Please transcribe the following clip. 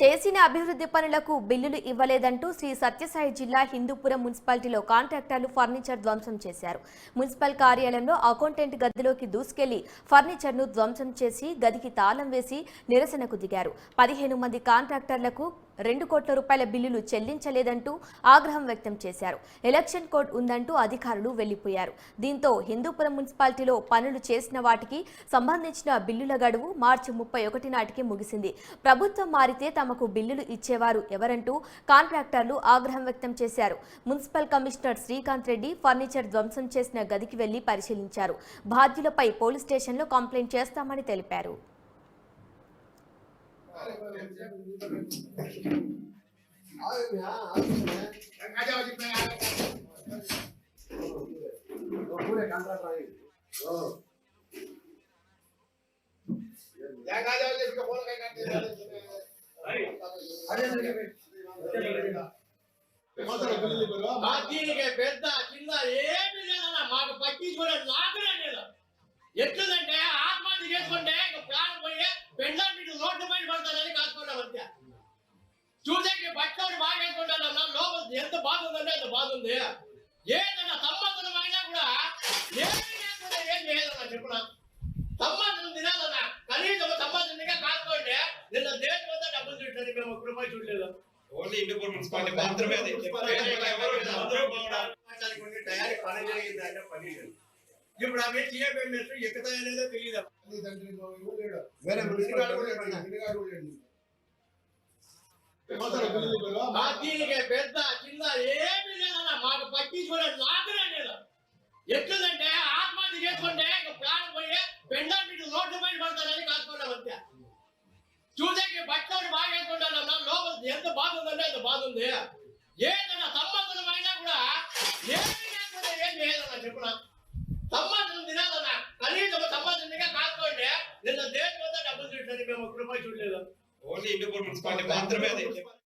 చేసిన అభివృద్ధి పనులకు బిల్లులు ఇవ్వలేదంటూ శ్రీ సత్యసాయి జిల్లా హిందూపురం మున్సిపాలిటీలో కాంట్రాక్టర్లు ఫర్నిచర్ ధ్వంసం చేశారు. మున్సిపల్ కార్యాలయంలో అకౌంటెంట్ గదిలోకి దూసుకెళ్లి ఫర్నిచర్ను ధ్వంసం చేసి గదికి తాళం వేసి నిరసనకు దిగారు. 15 మంది కాంట్రాక్టర్లకు 2 కోట్ల రూపాయల బిల్లులు చెల్లించలేదంటూ ఆగ్రహం వ్యక్తం చేశారు. ఎలక్షన్ కోడ్ ఉందంటూ అధికారులు వెళ్లిపోయారు. దీంతో హిందూపురం మున్సిపాలిటీలో పనులు చేసిన వాటికి సంబంధించిన బిల్లుల గడువు మార్చి 31 నాటికి ముగిసింది. ప్రభుత్వం మారితే తమకు బిల్లులు ఇచ్చేవారు ఎవరంటూ కాంట్రాక్టర్లు ఆగ్రహం వ్యక్తం చేశారు. Municipal commissioner Srikanth Reddy furniture ధ్వంసం చేసిన గదికి వెళ్లి పరిశీలించారు. బాధ్యులపై పోలీస్ స్టేషన్లో కంప్లైంట్ చేస్తామని తెలిపారు. ఎట్లుందంటే ఆత్మహత్య చేసుకుంటే ప్రాణం పోయి పెండ్ల మీద రోడ్డు పైన పడతానని కాసుకున్నాం అంతే. చూసేకి బట్టలు బాగా వేసుకుంటాను లోపల ఎంత బాగుందంటే అంత బాగుంది. ఏదన్నా సంబంధం అయినా కూడా ఏమి లేకుండా ఏం చేయదన్నా చెప్పున్నా. సంబంధం తినాలన్నా కనీసం సంబంధంగా కాసుకోండి. నిన్న దేశం అంతా డబ్బులు చూడండి, మేము 1 రూపాయి చూడలేదు. ఓన్లీ హిందూపురం మున్సిపాలిటీ మాత్రమే అది. తయారీ పని జరిగింది అంటే పని లేదు. ఇప్పుడు ఆమె చేయబడినట్టు ఎక్కుతాయనేదో తెలియదు. దీనికి పెద్ద చిన్న ఏమి లేదన్నా మాకు పట్టించుకోలేదు. లాభమే లేదు. ఎట్లుందంటే ఆత్మహత్య చేసుకుంటే ప్రాణం పోయి పెండ్ల మీద రోడ్డు పైన పడతానని కాసుకున్నాం అంతే. చూసేకి బట్టలు బాగా వేసుకుంటాను లోపల ఎంత బాగుందంటే అంత బాగుంది. ఏదన్నా సంబంధం అయినా కూడా ఏమి లేకుండా ఏం చేయదన్నా చెప్పున్నా. సంబంధం తినాలన్నా కనీసం సంబంధంగా కాసుకోండి. నిన్న దేశం అంతా డబ్బులు చూడండి, మేము 1 రూపాయి చూడలేదు. ఓన్లీ హిందూపురం మున్సిపాలిటీ మాత్రమే అది.